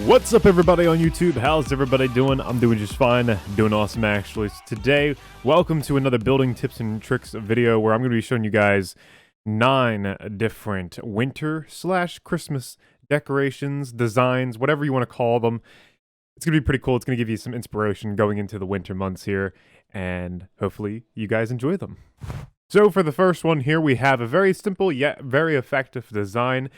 What's up, everybody on YouTube? How's everybody doing? I'm doing just fine, doing awesome actually. So today, welcome to another building tips and tricks video where I'm going to be showing you guys 9 different winter/Christmas decorations, designs, whatever you want to call them. It's going to be pretty cool. It's going to give you some inspiration going into the winter months here, and hopefully you guys enjoy them. So for the first one here, we have a very simple yet very effective design.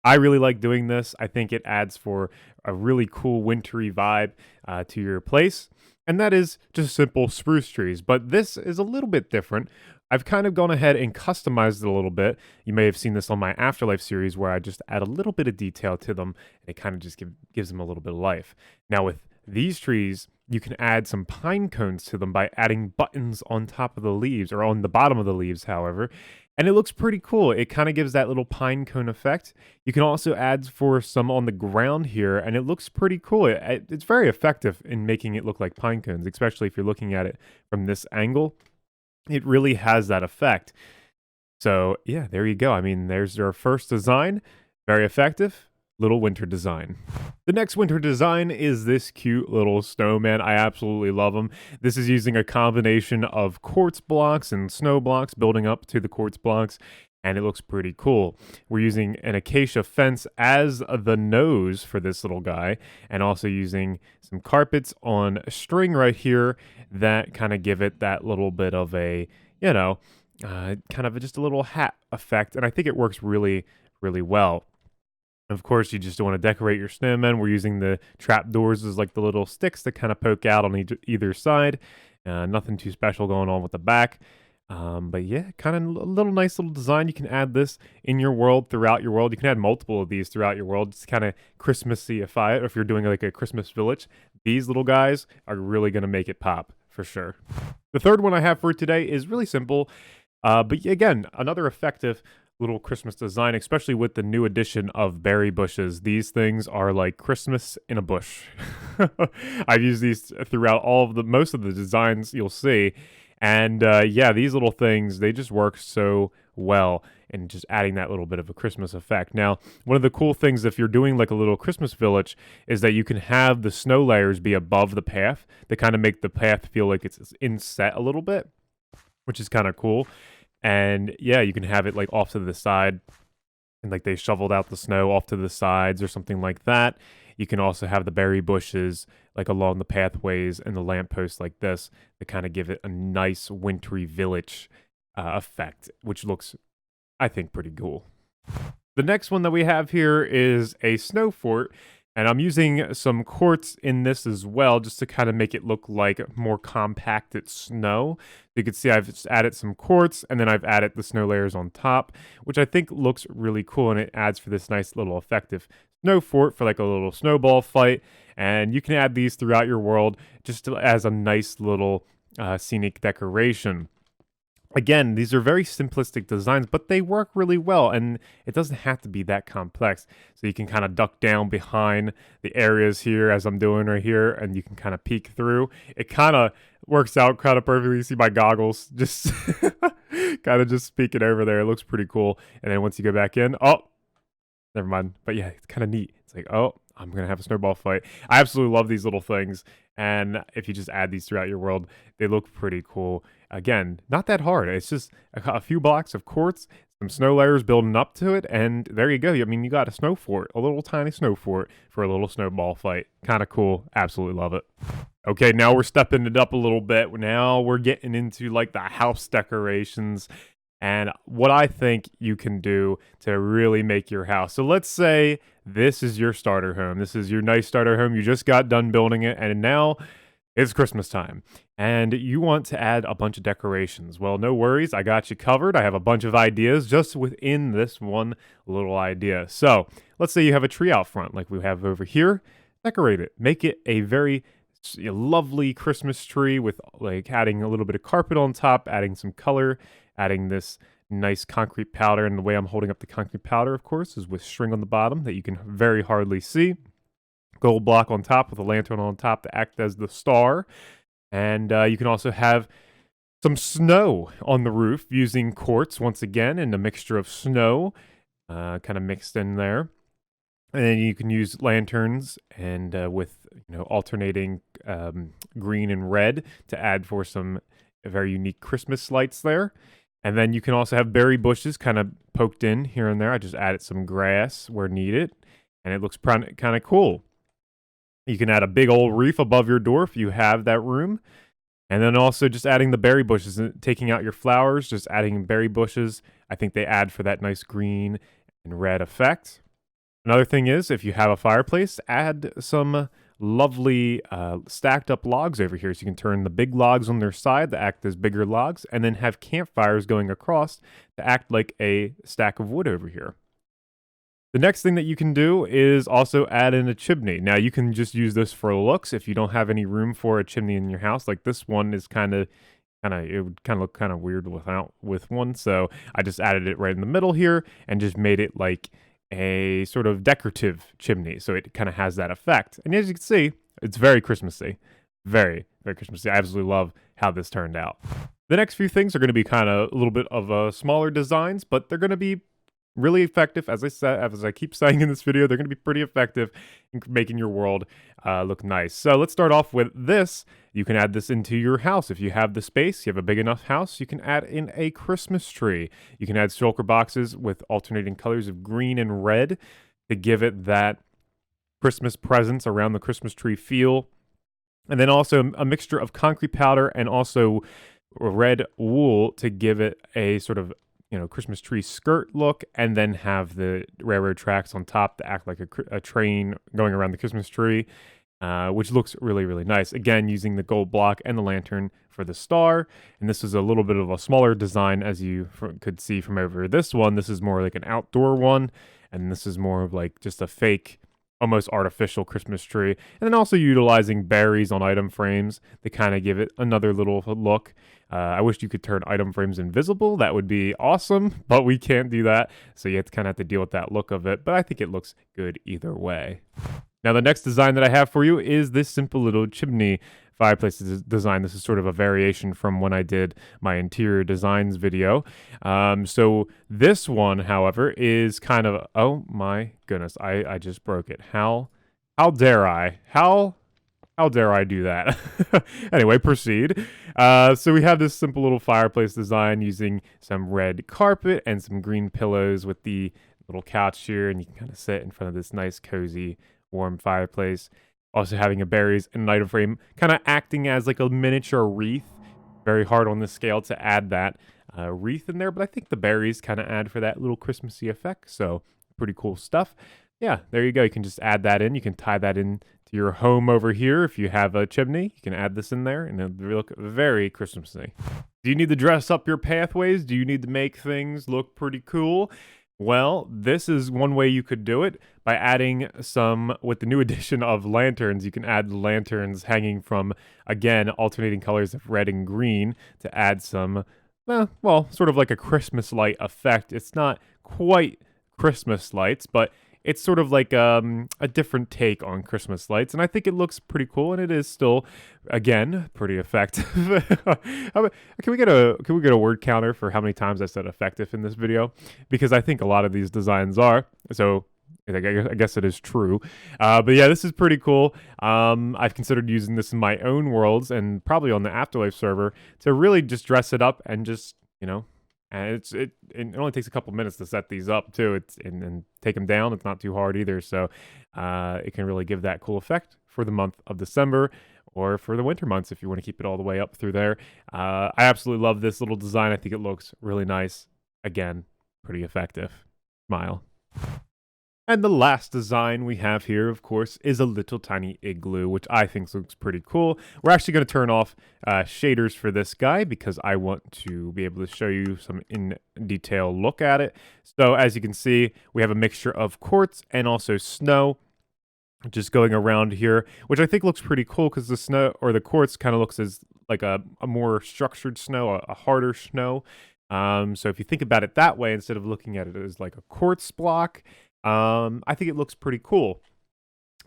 I really like doing this. I think it adds for a really cool wintry vibe to your place. And that is just simple spruce trees. But this is a little bit different. I've kind of gone ahead and customized it a little bit. You may have seen this on my Afterlife series where I just add a little bit of detail to them. And it kind of just gives them a little bit of life. Now with these trees, you can add some pine cones to them by adding buttons on top of the leaves, or on the bottom of the leaves, however. And it looks pretty cool. It kind of gives that little pine cone effect. You can also add for some on the ground here, and it looks pretty cool. It's very effective in making it look like pine cones, especially if you're looking at it from this angle. It really has that effect. So yeah, there you go. I mean, there's our first design. Very effective. Little winter design. The next winter design is this cute little snowman. I absolutely love him. This is using a combination of quartz blocks and snow blocks building up to the quartz blocks, and it looks pretty cool. We're using an acacia fence as the nose for this little guy, and also using some carpets on a string right here that kind of give it that little bit of a, kind of just a little hat effect, and I think it works really, really well. Of course, you just want to decorate your snowmen. We're using the trap doors as like the little sticks that kind of poke out on either side. Nothing too special going on with the back. But yeah, kind of a little nice little design. You can add this in your world, throughout your world. You can add multiple of these throughout your world. Just kind of Christmassify it. Or if you're doing like a Christmas village, these little guys are really going to make it pop for sure. The third one I have for today is really simple. But again, another effective little Christmas design, especially with the new addition of berry bushes. These things are like Christmas in a bush. I've used these throughout most of the designs you'll see. And yeah, these little things, they just work so well in just adding that little bit of a Christmas effect. Now, one of the cool things if you're doing like a little Christmas village is that you can have the snow layers be above the path to kind of make the path feel like it's inset a little bit, which is kind of cool. And yeah, you can have it like off to the side, and like they shoveled out the snow off to the sides or something like that. You can also have the berry bushes like along the pathways and the lampposts like this to kind of give it a nice wintry village effect, which looks, I think, pretty cool. The next one that we have here is a snow fort. And I'm using some quartz in this as well, just to kind of make it look like more compacted snow. You can see I've just added some quartz, and then I've added the snow layers on top, which I think looks really cool, and it adds for this nice little effective snow fort for like a little snowball fight. And you can add these throughout your world just as a nice little scenic decoration. Again, these are very simplistic designs, but they work really well, and it doesn't have to be that complex. So you can kind of duck down behind the areas here, as I'm doing right here, and you can kind of peek through. It kind of works out kind of perfectly. You see my goggles just kind of just peeking over there. It looks pretty cool. And then once you go back in, oh, never mind. But yeah, it's kind of neat. It's like, oh, I'm going to have a snowball fight. I absolutely love these little things. And if you just add these throughout your world, they look pretty cool. Again, not that hard. It's just a few blocks of quartz, some snow layers building up to it, and there you go. I mean, you got a snow fort, a little tiny snow fort for a little snowball fight. Kind of cool. Absolutely love it. Okay, now we're stepping it up a little bit. Now we're getting into like the house decorations and what I think you can do to really make your house. So let's say this is your starter home. This is your nice starter home. You just got done building it, and now it's Christmas time, and you want to add a bunch of decorations. Well, no worries. I got you covered. I have a bunch of ideas just within this one little idea. So let's say you have a tree out front like we have over here. Decorate it. Make it a very lovely Christmas tree with like adding a little bit of carpet on top, adding some color, adding this nice concrete powder. And the way I'm holding up the concrete powder, of course, is with string on the bottom that you can very hardly see. Gold block on top with a lantern on top to act as the star. And you can also have some snow on the roof using quartz once again, and a mixture of snow kind of mixed in there. And then you can use lanterns and with alternating green and red to add for some very unique Christmas lights there. And then you can also have berry bushes kind of poked in here and there. I just added some grass where needed, and it looks kind of cool. You can add a big old wreath above your door if you have that room. And then also just adding the berry bushes and taking out your flowers, just adding berry bushes. I think they add for that nice green and red effect. Another thing is, if you have a fireplace, add some lovely stacked up logs over here. So you can turn the big logs on their side to act as bigger logs, and then have campfires going across to act like a stack of wood over here. The next thing that you can do is also add in a chimney. Now, you can just use this for looks if you don't have any room for a chimney in your house. Like this one is it would kind of look kind of weird with one. So I just added it right in the middle here and just made it like a sort of decorative chimney. So it kind of has that effect. And as you can see, it's very Christmassy. Very, very Christmassy. I absolutely love how this turned out. The next few things are going to be kind of a little bit of smaller designs, but they're going to be really effective. As I keep saying in this video, they're going to be pretty effective in making your world look nice. So let's start off with this. You can add this into your house. If you have the space, you have a big enough house, you can add in a Christmas tree. You can add shulker boxes with alternating colors of green and red to give it that Christmas presence around the Christmas tree feel. And then also a mixture of concrete powder and also red wool to give it a sort of Christmas tree skirt look, and then have the railroad tracks on top to act like a train going around the Christmas tree, which looks really, really nice. Again, using the gold block and the lantern for the star. And this is a little bit of a smaller design, as you could see from over this one. This is more like an outdoor one, and this is more of like just a fake, almost artificial Christmas tree. And then also utilizing berries on item frames to kind of give it another little look. I wish you could turn item frames invisible. That would be awesome, but we can't do that. So you kind of have to deal with that look of it. But I think it looks good either way. Now, the next design that I have for you is this simple little chimney fireplace design. This is sort of a variation from when I did my interior designs video. So this one, however, is kind of, oh my goodness, I just broke it. How dare I? How dare I do that? Anyway, proceed. So we have this simple little fireplace design using some red carpet and some green pillows with the little couch here, and you can kind of sit in front of this nice, cozy, warm fireplace. Also having a berries and an item frame, kind of acting as like a miniature wreath. Very hard on the scale to add that wreath in there, but I think the berries kind of add for that little Christmassy effect. So pretty cool stuff. Yeah, there you go. You can just add that in. You can tie that in to your home over here. If you have a chimney, you can add this in there and it'll look very Christmassy. Do you need to dress up your pathways? Do you need to make things look pretty cool? Well, this is one way you could do it by adding some, with the new addition of lanterns. You can add lanterns hanging from, again, alternating colors of red and green to add some, well, sort of like a Christmas light effect. It's not quite Christmas lights, but it's sort of like a different take on Christmas lights, and I think it looks pretty cool, and it is still, again, pretty effective. Can we get a word counter for how many times I said effective in this video? Because I think a lot of these designs are. So I guess it is true. But yeah, this is pretty cool. I've considered using this in my own worlds and probably on the Afterlife server to really just dress it up and just, and it only takes a couple minutes to set these up too. And take them down. It's not too hard either. So it can really give that cool effect for the month of December or for the winter months if you want to keep it all the way up through there. I absolutely love this little design. I think it looks really nice. Again, pretty effective. Smile. And the last design we have here, of course, is a little tiny igloo, which I think looks pretty cool. We're actually going to turn off shaders for this guy because I want to be able to show you some in-detail look at it. So as you can see, we have a mixture of quartz and also snow just going around here, which I think looks pretty cool because the snow or the quartz kind of looks as like a more structured snow, a harder snow. So if you think about it that way, instead of looking at it as like a quartz block, I think it looks pretty cool.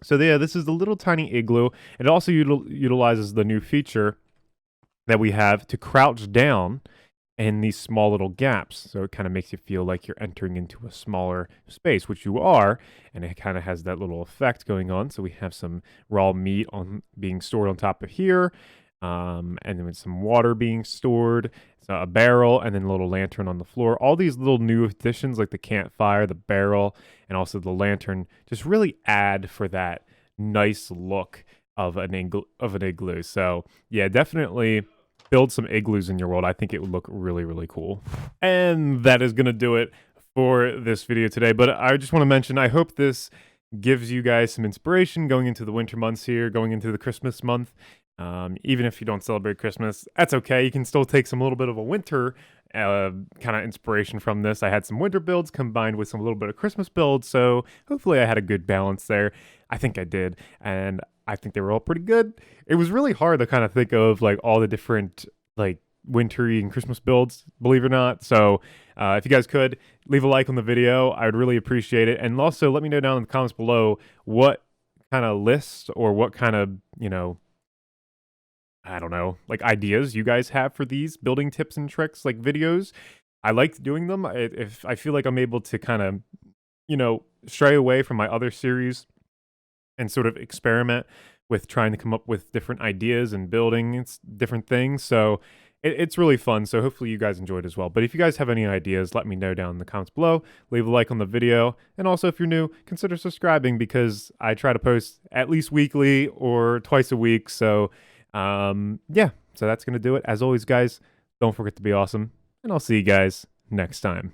So yeah, this is the little tiny igloo. It also utilizes the new feature that we have to crouch down in these small little gaps. So it kind of makes you feel like you're entering into a smaller space, which you are, and it kind of has that little effect going on. So we have some raw meat on being stored on top of here, and then with some water being stored, so a barrel, and then a little lantern on the floor. All these little new additions, like the campfire, the barrel, and also the lantern, just really add for that nice look of an igloo. So yeah, definitely build some igloos in your world. I think it would look really, really cool. And that is going to do it for this video today. But I just want to mention, I hope this gives you guys some inspiration going into the winter months here, going into the Christmas month. Even if you don't celebrate Christmas, that's okay. You can still take some little bit of a winter kind of inspiration from this. I had some winter builds combined with some little bit of Christmas builds, so hopefully I had a good balance there. I think I did, and I think they were all pretty good. It was really hard to kind of think of like all the different like wintry and Christmas builds, believe it or not. So if you guys could leave a like on the video, I would really appreciate it. And also let me know down in the comments below what kind of list or what kind of, I don't know, like ideas you guys have for these building tips and tricks, like videos. I like doing them. If I feel like I'm able to kind of, stray away from my other series and sort of experiment with trying to come up with different ideas and building different things. So it's really fun. So hopefully you guys enjoyed as well. But if you guys have any ideas, let me know down in the comments below. Leave a like on the video. And also if you're new, consider subscribing because I try to post at least weekly or twice a week. So yeah, so that's going to do it. As always, guys, don't forget to be awesome. And I'll see you guys next time.